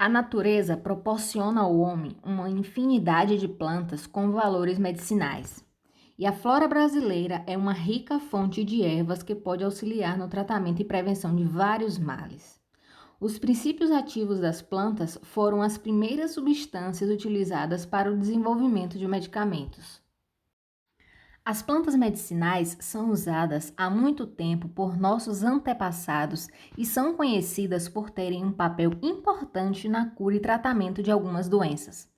A natureza proporciona ao homem uma infinidade de plantas com valores medicinais. E a flora brasileira é uma rica fonte de ervas que pode auxiliar no tratamento e prevenção de vários males. Os princípios ativos das plantas foram as primeiras substâncias utilizadas para o desenvolvimento de medicamentos. As plantas medicinais são usadas há muito tempo por nossos antepassados e são conhecidas por terem um papel importante na cura e tratamento de algumas doenças.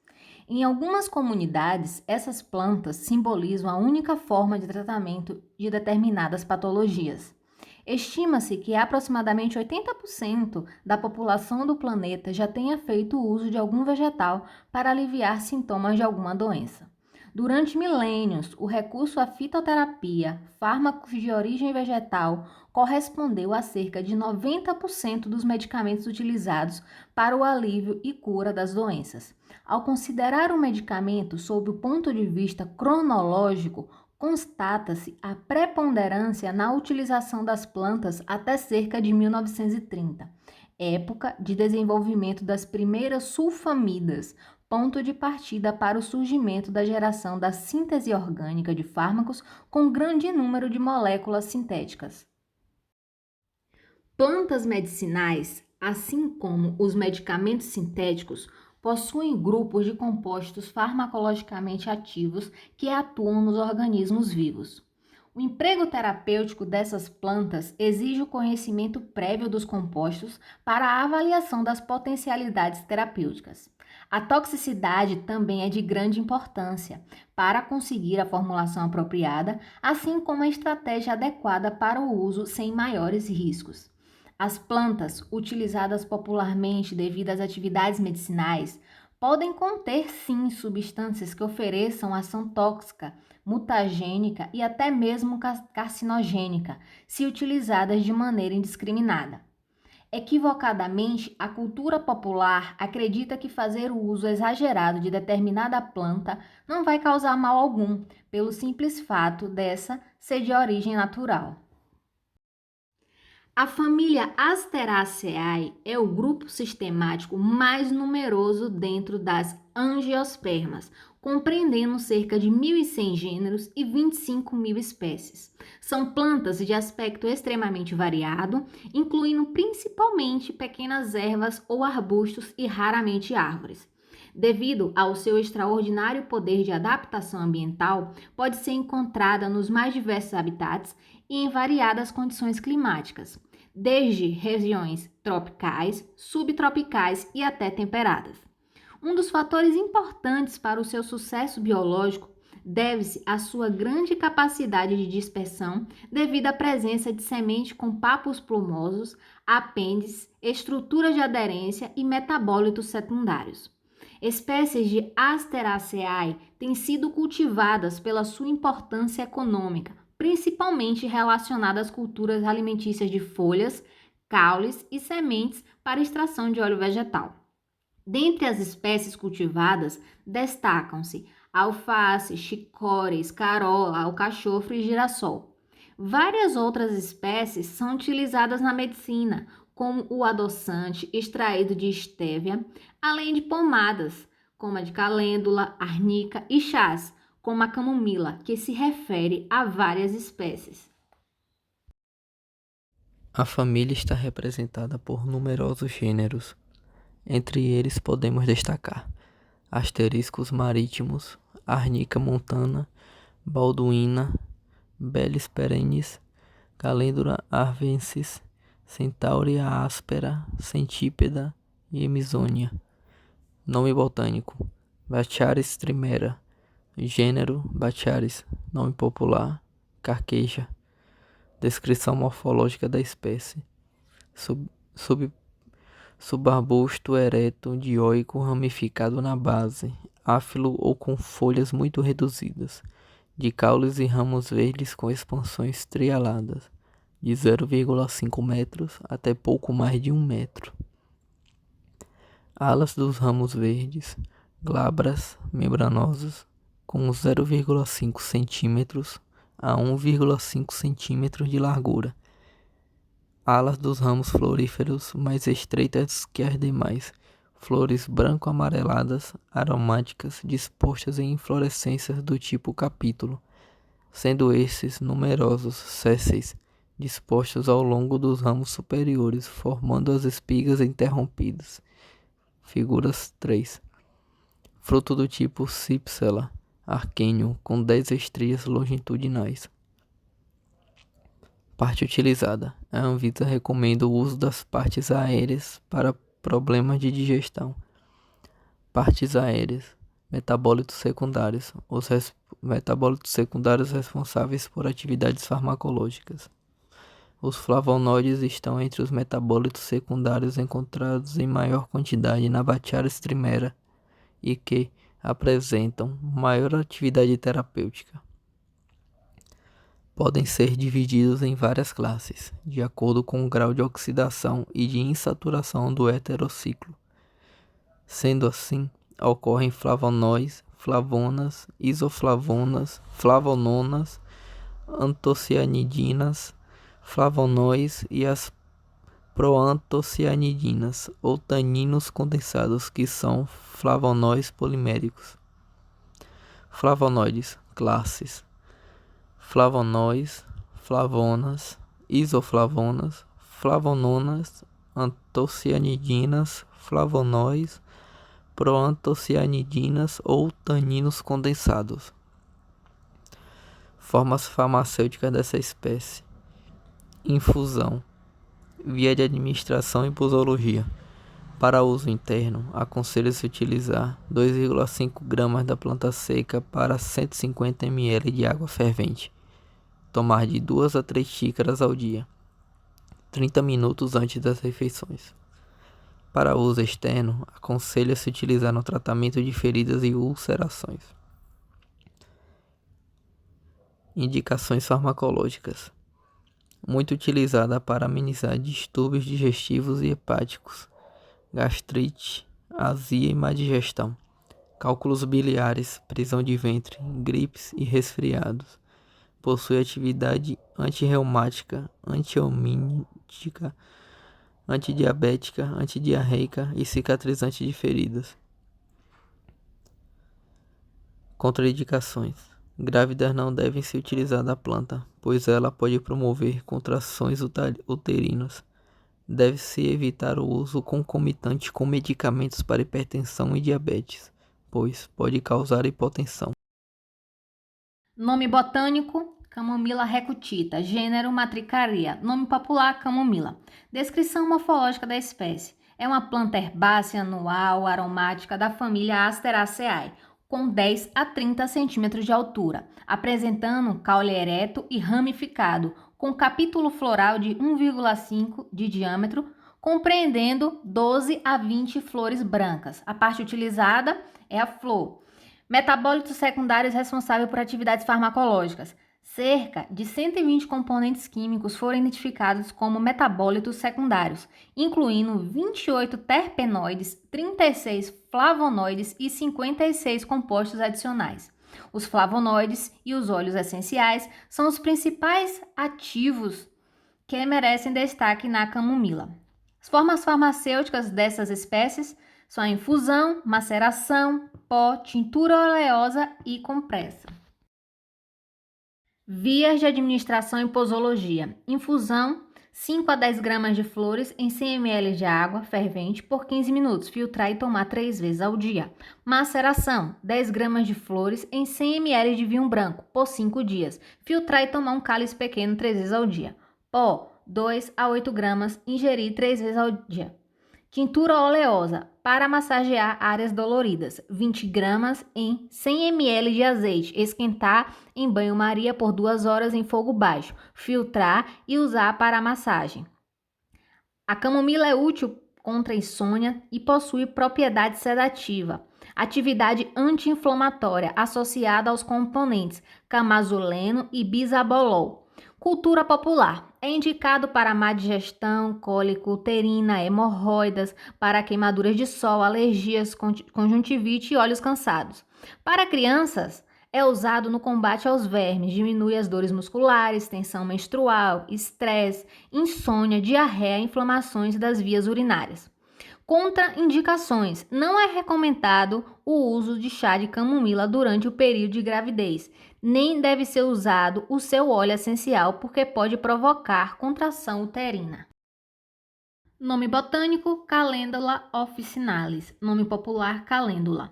Em algumas comunidades, essas plantas simbolizam a única forma de tratamento de determinadas patologias. Estima-se que aproximadamente 80% da população do planeta já tenha feito uso de algum vegetal para aliviar sintomas de alguma doença. Durante milênios, o recurso à fitoterapia, fármacos de origem vegetal, correspondeu a cerca de 90% dos medicamentos utilizados para o alívio e cura das doenças. Ao considerar um medicamento sob o ponto de vista cronológico, constata-se a preponderância na utilização das plantas até cerca de 1930, época de desenvolvimento das primeiras sulfamidas, ponto de partida para o surgimento da geração da síntese orgânica de fármacos com grande número de moléculas sintéticas. Plantas medicinais, assim como os medicamentos sintéticos, possuem grupos de compostos farmacologicamente ativos que atuam nos organismos vivos. O emprego terapêutico dessas plantas exige o conhecimento prévio dos compostos para a avaliação das potencialidades terapêuticas. A toxicidade também é de grande importância para conseguir a formulação apropriada, assim como a estratégia adequada para o uso sem maiores riscos. As plantas, utilizadas popularmente devido às atividades medicinais, podem conter sim substâncias que ofereçam ação tóxica, mutagênica e até mesmo carcinogênica, se utilizadas de maneira indiscriminada. Equivocadamente, a cultura popular acredita que fazer o uso exagerado de determinada planta não vai causar mal algum, pelo simples fato dessa ser de origem natural. A família Asteraceae é o grupo sistemático mais numeroso dentro das angiospermas, compreendendo cerca de 1.100 gêneros e 25.000 espécies. São plantas de aspecto extremamente variado, incluindo principalmente pequenas ervas ou arbustos e raramente árvores. Devido ao seu extraordinário poder de adaptação ambiental, pode ser encontrada nos mais diversos habitats e em variadas condições climáticas, desde regiões tropicais, subtropicais e até temperadas. Um dos fatores importantes para o seu sucesso biológico deve-se à sua grande capacidade de dispersão devido à presença de semente com papos plumosos, apêndices, estruturas de aderência e metabólitos secundários. Espécies de Asteraceae têm sido cultivadas pela sua importância econômica, principalmente relacionadas às culturas alimentícias de folhas, caules e sementes para extração de óleo vegetal. Dentre as espécies cultivadas, destacam-se alface, chicória, escarola, alcachofre e girassol. Várias outras espécies são utilizadas na medicina, como o adoçante extraído de estévia, além de pomadas, como a de calêndula, arnica e chás, como a camomila, que se refere a várias espécies. A família está representada por numerosos gêneros. Entre eles podemos destacar asteriscos marítimos, Arnica montana, balduína, Bellis perennis, Calendula arvensis, Centaurea áspera, Centípeda e Hemizonia. Nome botânico: Bacharis trimera. Gênero: Bacharis. Nome popular: Carqueja. Descrição morfológica da espécie: Sub, sub, subarbusto ereto, dioico, ramificado na base, áfilo ou com folhas muito reduzidas, de caules e ramos verdes com expansões trialadas, de 0,5 metros até pouco mais de 1 metro. Alas dos ramos verdes, glabras, membranosas, com 0,5 centímetros a 1,5 centímetros de largura. Alas dos ramos floríferos mais estreitas que as demais, flores branco-amareladas, aromáticas, dispostas em inflorescências do tipo capítulo, sendo esses numerosos sésseis, dispostos ao longo dos ramos superiores, formando as espigas interrompidas. Figuras 3. Fruto do tipo Cypsela aquênio, com 10 estrias longitudinais. Parte utilizada. A Anvisa recomenda o uso das partes aéreas para problemas de digestão. Partes aéreas. Metabólitos secundários. Os metabólitos secundários responsáveis por atividades farmacológicas. Os flavonoides estão entre os metabólitos secundários encontrados em maior quantidade na Baccharis trimera e que apresentam maior atividade terapêutica. Podem ser divididos em várias classes, de acordo com o grau de oxidação e de insaturação do heterociclo. Sendo assim, ocorrem flavonois, flavonas, isoflavonas, flavononas, antocianidinas, flavonois e as proantocianidinas, ou taninos condensados, que são flavonois poliméricos. Flavonoides, classes: flavonois, flavonas, isoflavonas, flavononas, antocianidinas, flavonois, proantocianidinas ou taninos condensados. Formas farmacêuticas dessa espécie: infusão, via de administração e posologia. Para uso interno, aconselha-se utilizar 2,5 gramas da planta seca para 150 ml de água fervente. Tomar de 2 a 3 xícaras ao dia, 30 minutos antes das refeições. Para uso externo, aconselha-se utilizar no tratamento de feridas e ulcerações. Indicações farmacológicas: muito utilizada para amenizar distúrbios digestivos e hepáticos, gastrite, azia e má digestão, cálculos biliares, prisão de ventre, gripes e resfriados. Possui atividade antirreumática, antihelmíntica, antidiabética, antidiarreica e cicatrizante de feridas. Contraindicações: grávidas não devem se utilizar da planta, pois ela pode promover contrações uterinas. Deve-se evitar o uso concomitante com medicamentos para hipertensão e diabetes, pois pode causar hipotensão. Nome botânico: Camomila recutita. Gênero: Matricaria. Nome popular: camomila. Descrição morfológica da espécie: é uma planta herbácea anual aromática da família Asteraceae, com 10 a 30 centímetros de altura, apresentando caule ereto e ramificado, com capítulo floral de 1,5 de diâmetro, compreendendo 12 a 20 flores brancas. A parte utilizada é a flor. Metabólitos secundários responsáveis por atividades farmacológicas: cerca de 120 componentes químicos foram identificados como metabólitos secundários, incluindo 28 terpenoides, 36 flavonoides e 56 compostos adicionais. Os flavonoides e os óleos essenciais são os principais ativos que merecem destaque na camomila. As formas farmacêuticas dessas espécies são a infusão, maceração, pó, tintura oleosa e compressa. Vias de administração e posologia: infusão, 5 a 10 gramas de flores em 100 ml de água fervente por 15 minutos, filtrar e tomar 3 vezes ao dia. Maceração, 10 gramas de flores em 100 ml de vinho branco por 5 dias, filtrar e tomar um cálice pequeno 3 vezes ao dia. Pó, 2 a 8 gramas, ingerir 3 vezes ao dia. Tintura oleosa, para massagear áreas doloridas, 20 gramas em 100 ml de azeite, esquentar em banho-maria por 2 horas em fogo baixo, filtrar e usar para massagem. A camomila é útil contra insônia e possui propriedade sedativa. Atividade anti-inflamatória associada aos componentes camazuleno e bisabolol. Cultura popular: é indicado para má digestão, cólica uterina, hemorroidas, para queimaduras de sol, alergias, conjuntivite e olhos cansados. Para crianças, é usado no combate aos vermes, diminui as dores musculares, tensão menstrual, estresse, insônia, diarreia e inflamações das vias urinárias. Contraindicações. Não é recomendado o uso de chá de camomila durante o período de gravidez, nem deve ser usado o seu óleo essencial porque pode provocar contração uterina. Nome botânico: Calendula officinalis. Nome popular: calêndula.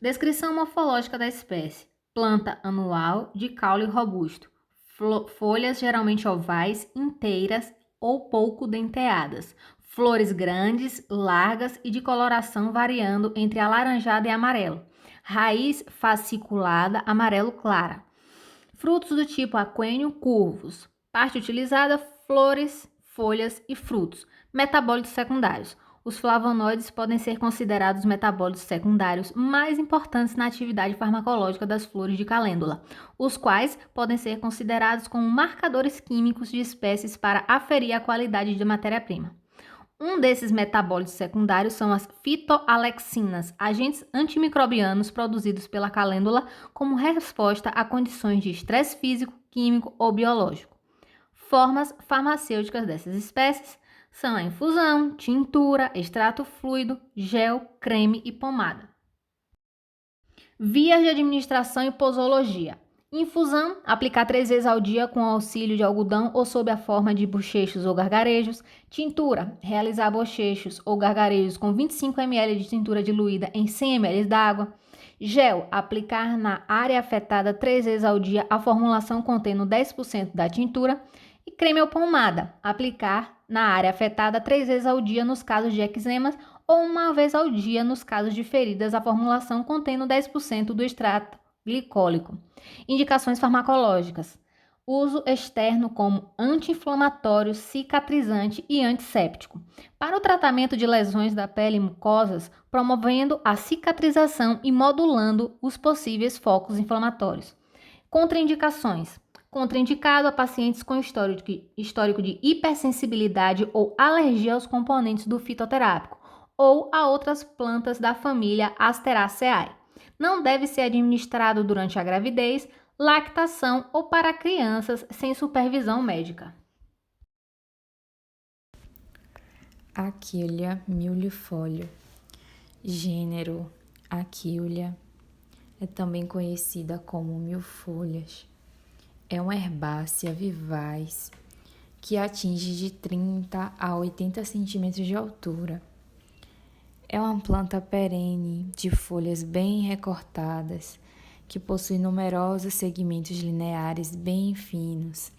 Descrição morfológica da espécie: planta anual de caule robusto. Folhas geralmente ovais, inteiras ou pouco denteadas. Flores grandes, largas e de coloração variando entre alaranjado e amarelo. Raiz fasciculada, amarelo clara. Frutos do tipo aquênio curvos. Parte utilizada: flores, folhas e frutos. Metabólitos secundários. Os flavonoides podem ser considerados metabólitos secundários mais importantes na atividade farmacológica das flores de calêndula, os quais podem ser considerados como marcadores químicos de espécies para aferir a qualidade de matéria-prima. Um desses metabólitos secundários são as fitoalexinas, agentes antimicrobianos produzidos pela calêndula como resposta a condições de estresse físico, químico ou biológico. Formas farmacêuticas dessas espécies são a infusão, tintura, extrato fluido, gel, creme e pomada. Vias de administração e posologia. Infusão: aplicar 3 vezes ao dia com auxílio de algodão ou sob a forma de bochechos ou gargarejos. Tintura: realizar bochechos ou gargarejos com 25 ml de tintura diluída em 100 ml d'água. Gel: aplicar na área afetada 3 vezes ao dia a formulação contendo 10% da tintura. E creme ou pomada: aplicar na área afetada 3 vezes ao dia nos casos de eczemas ou uma vez ao dia nos casos de feridas a formulação contendo 10% do extrato glicólico. Indicações farmacológicas: uso externo como anti-inflamatório, cicatrizante e antisséptico. Para o tratamento de lesões da pele e mucosas, promovendo a cicatrização e modulando os possíveis focos inflamatórios. Contraindicações: contraindicado a pacientes com histórico de hipersensibilidade ou alergia aos componentes do fitoterápico ou a outras plantas da família Asteraceae. Não deve ser administrado durante a gravidez, lactação ou para crianças sem supervisão médica. Achillea milefólio. Gênero: Achillea. É também conhecida como milfolhas. É uma herbácea vivaz que atinge de 30 a 80 centímetros de altura. É uma planta perene de folhas bem recortadas, que possui numerosos segmentos lineares bem finos,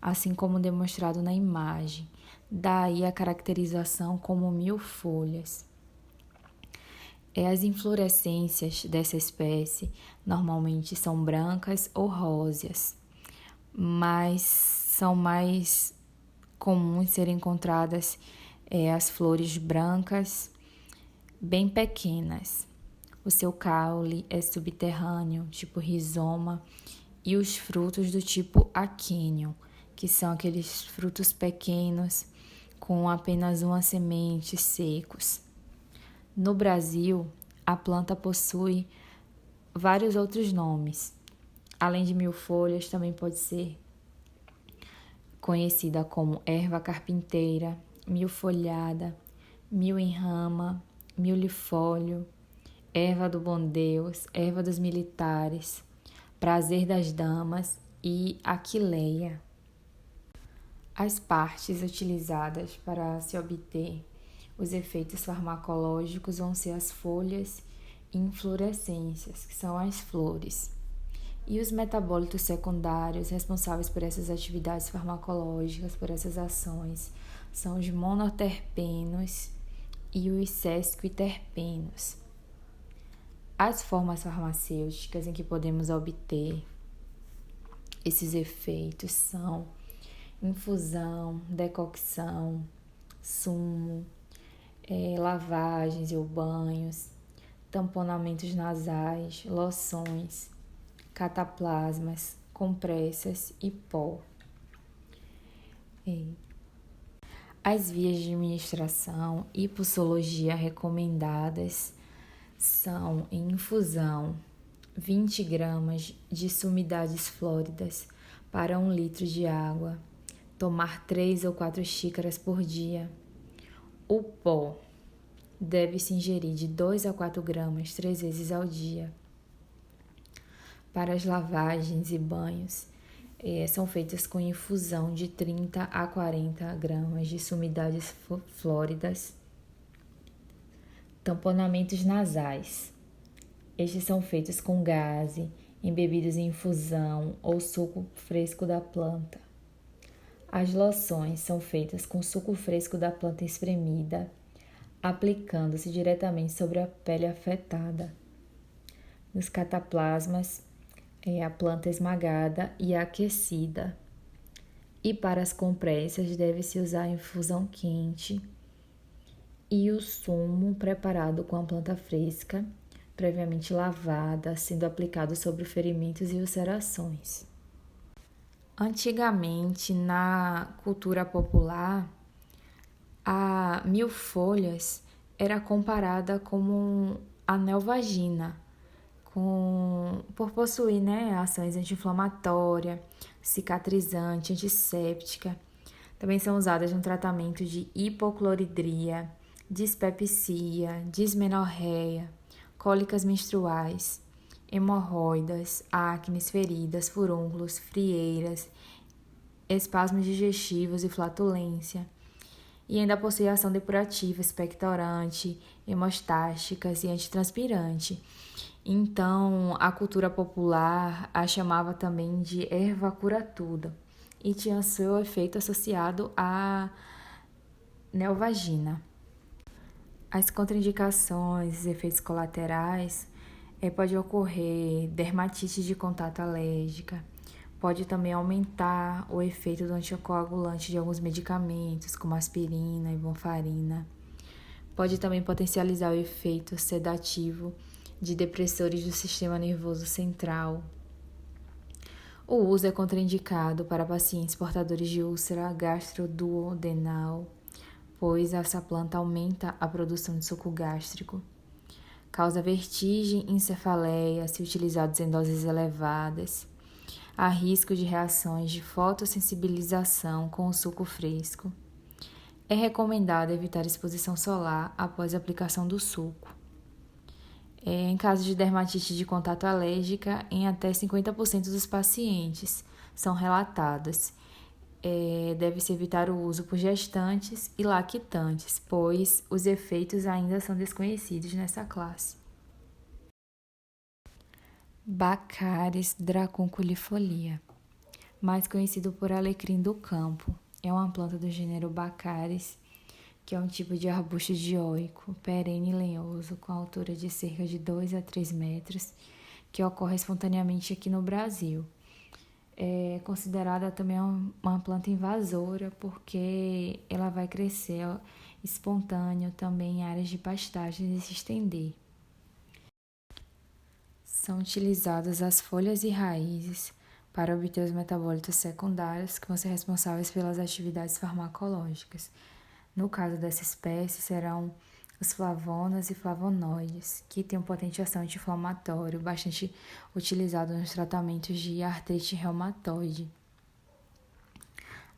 assim como demonstrado na imagem. Daí a caracterização como milfolhas. As inflorescências dessa espécie normalmente são brancas ou róseas, mas são mais comuns serem encontradas as flores brancas bem pequenas. O seu caule é subterrâneo, tipo rizoma, e os frutos do tipo aquênio, que são aqueles frutos pequenos com apenas uma semente, secos. No Brasil, a planta possui vários outros nomes. Além de milfolhas, também pode ser conhecida como erva carpinteira, milfolhada, mil em rama, milifólio, erva do bom Deus, erva dos militares, prazer das damas e aquileia. As partes utilizadas para se obter os efeitos farmacológicos vão ser as folhas e inflorescências, que são as flores. E os metabólitos secundários responsáveis por essas atividades farmacológicas, por essas ações, são os monoterpenos e os sesquiterpenos. As formas farmacêuticas em que podemos obter esses efeitos são infusão, decocção, sumo, lavagens ou banhos, tamponamentos nasais, loções, cataplasmas, compressas e pó. As vias de administração e posologia recomendadas são em infusão 20 gramas de sumidades flóridas para 1 litro de água, tomar 3 ou 4 xícaras por dia. O pó Deve-se ingerir de 2 a 4 gramas 3 vezes ao dia. Para as lavagens e banhos, são feitas com infusão de 30 a 40 gramas de sumidades flóridas. Tamponamentos nasais. Estes são feitos com gaze, embebidos em infusão ou suco fresco da planta. As loções são feitas com suco fresco da planta espremida, aplicando-se diretamente sobre a pele afetada. Nos cataplasmas, a planta esmagada e aquecida. E para as compressas, deve-se usar a infusão quente e o sumo preparado com a planta fresca, previamente lavada, sendo aplicado sobre ferimentos e ulcerações. Antigamente, na cultura popular, a mil-folhas era comparada como a neovagina, por possuir ações anti-inflamatórias, cicatrizante, antisséptica. Também são usadas no tratamento de hipocloridria, dispepsia, dismenorreia, cólicas menstruais, hemorroidas, acnes, feridas, furúnculos, frieiras, espasmos digestivos e flatulência. E ainda possui ação depurativa, expectorante, hemostáticas e antitranspirante. Então, a cultura popular a chamava também de erva cura-tudo e tinha seu efeito associado à neovagina. As contraindicações e efeitos colaterais pode ocorrer dermatite de contato alérgica, pode também aumentar o efeito do anticoagulante de alguns medicamentos, como aspirina e warfarina. Pode também potencializar o efeito sedativo de depressores do sistema nervoso central. O uso é contraindicado para pacientes portadores de úlcera gastroduodenal, pois essa planta aumenta a produção de suco gástrico. Causa vertigem e encefaleia se utilizados em doses elevadas. Há risco de reações de fotossensibilização com o suco fresco. É recomendado evitar exposição solar após a aplicação do suco. Em caso de dermatite de contato alérgica, em até 50% dos pacientes são relatadas. Deve-se evitar o uso por gestantes e lactantes, pois os efeitos ainda são desconhecidos nessa classe. Baccharis dracunculifolia, mais conhecido por alecrim do campo, é uma planta do gênero Baccharis, que é um tipo de arbusto dioico, perene e lenhoso, com altura de cerca de 2 a 3 metros, que ocorre espontaneamente aqui no Brasil. É considerada também uma planta invasora, porque ela vai crescer espontâneo também em áreas de pastagem e se estender. São utilizadas as folhas e raízes para obter os metabólitos secundários que vão ser responsáveis pelas atividades farmacológicas. No caso dessa espécie, serão os flavonas e flavonoides, que têm um potente ação anti-inflamatório, bastante utilizado nos tratamentos de artrite reumatoide.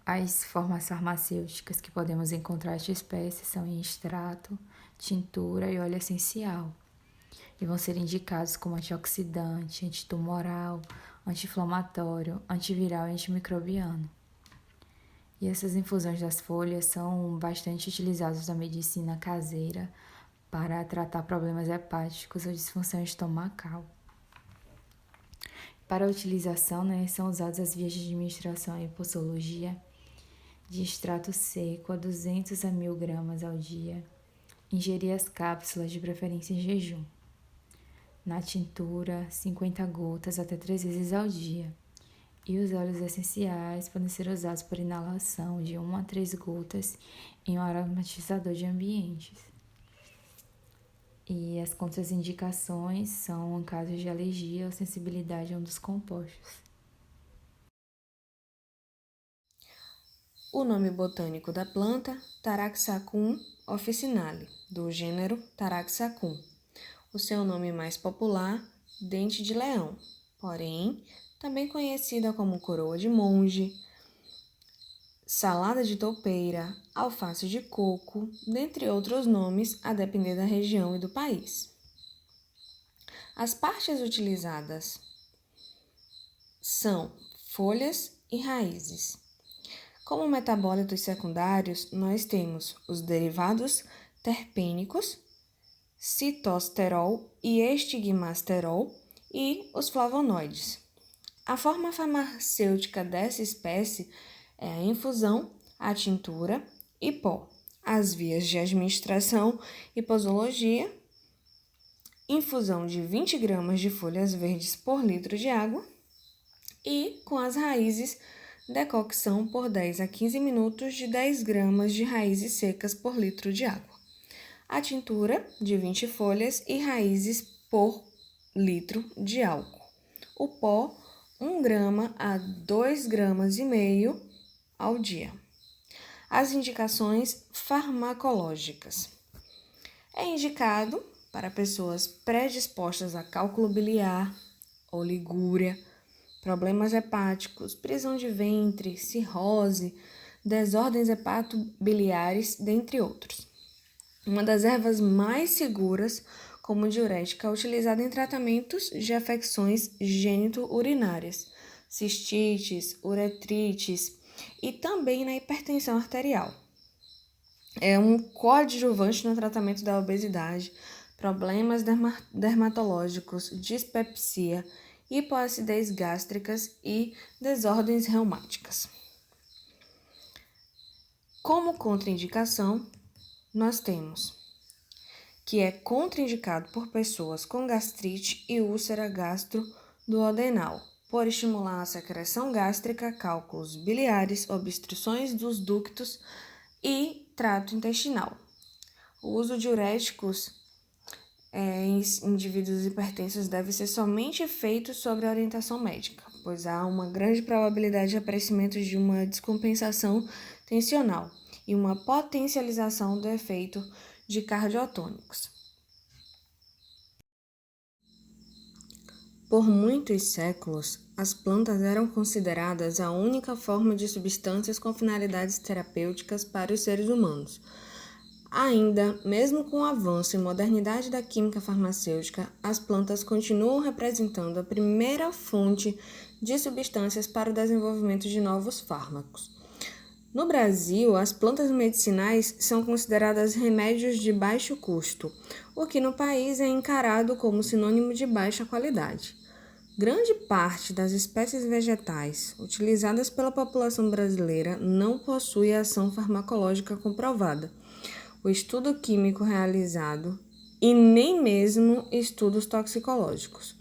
As formas farmacêuticas que podemos encontrar esta espécie são em extrato, tintura e óleo essencial, e vão ser indicados como antioxidante, antitumoral, anti-inflamatório, antiviral e antimicrobiano. E essas infusões das folhas são bastante utilizadas na medicina caseira para tratar problemas hepáticos ou disfunção estomacal. Para a utilização, são usadas as vias de administração em posologia de extrato seco a 200 a 1.000 gramas ao dia. Ingerir as cápsulas, de preferência em jejum. Na tintura, 50 gotas até 3 vezes ao dia. E os óleos essenciais podem ser usados por inalação de 1 a 3 gotas em um aromatizador de ambientes. E as contraindicações são em casos de alergia ou sensibilidade a um dos compostos. O nome botânico da planta, Taraxacum officinale, do gênero Taraxacum. O seu nome mais popular, dente de leão, porém, também conhecida como coroa de monge, salada de toupeira, alface de coco, dentre outros nomes, a depender da região e do país. As partes utilizadas são folhas e raízes. Como metabólitos secundários, nós temos os derivados terpênicos, citosterol e estigmasterol e os flavonoides. A forma farmacêutica dessa espécie é a infusão, a tintura e pó. As vias de administração e posologia: infusão de 20 gramas de folhas verdes por litro de água e, com as raízes, decocção por 10 a 15 minutos de 10 gramas de raízes secas por litro de água. A tintura, de 20 folhas e raízes por litro de álcool. O pó, 1 grama a 2,5 gramas ao dia. As indicações farmacológicas. É indicado para pessoas predispostas a cálculo biliar, oligúria, problemas hepáticos, prisão de ventre, cirrose, desordens hepatobiliares, dentre outros. Uma das ervas mais seguras como diurética utilizada em tratamentos de afecções gênito-urinárias, cistites, uretrites e também na hipertensão arterial. É um coadjuvante no tratamento da obesidade, problemas dermatológicos, dispepsia, hipoacidez gástricas e desordens reumáticas. Como contraindicação, nós temos que é contraindicado por pessoas com gastrite e úlcera gastroduodenal, por estimular a secreção gástrica, cálculos biliares, obstruções dos ductos e trato intestinal. O uso de diuréticos em indivíduos hipertensos deve ser somente feito sob orientação médica, pois há uma grande probabilidade de aparecimento de uma descompensação tensional e uma potencialização do efeito de cardiotônicos. Por muitos séculos, as plantas eram consideradas a única forma de substâncias com finalidades terapêuticas para os seres humanos. Ainda, mesmo com o avanço e modernidade da química farmacêutica, as plantas continuam representando a primeira fonte de substâncias para o desenvolvimento de novos fármacos. No Brasil, as plantas medicinais são consideradas remédios de baixo custo, o que no país é encarado como sinônimo de baixa qualidade. Grande parte das espécies vegetais utilizadas pela população brasileira não possui ação farmacológica comprovada, o estudo químico realizado e nem mesmo estudos toxicológicos.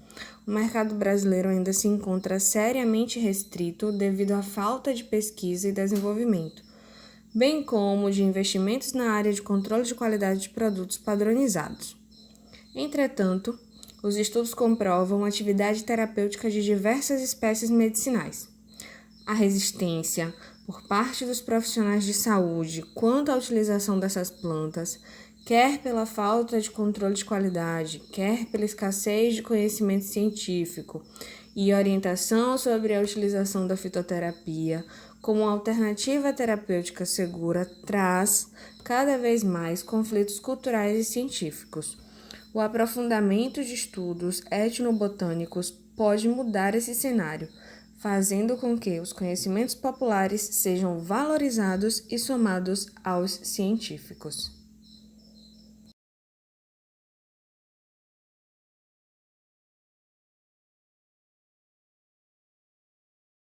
O mercado brasileiro ainda se encontra seriamente restrito devido à falta de pesquisa e desenvolvimento, bem como de investimentos na área de controle de qualidade de produtos padronizados. Entretanto, os estudos comprovam a atividade terapêutica de diversas espécies medicinais. A resistência por parte dos profissionais de saúde quanto à utilização dessas plantas, quer pela falta de controle de qualidade, quer pela escassez de conhecimento científico e orientação sobre a utilização da fitoterapia como alternativa terapêutica segura, traz cada vez mais conflitos culturais e científicos. O aprofundamento de estudos etnobotânicos pode mudar esse cenário, fazendo com que os conhecimentos populares sejam valorizados e somados aos científicos.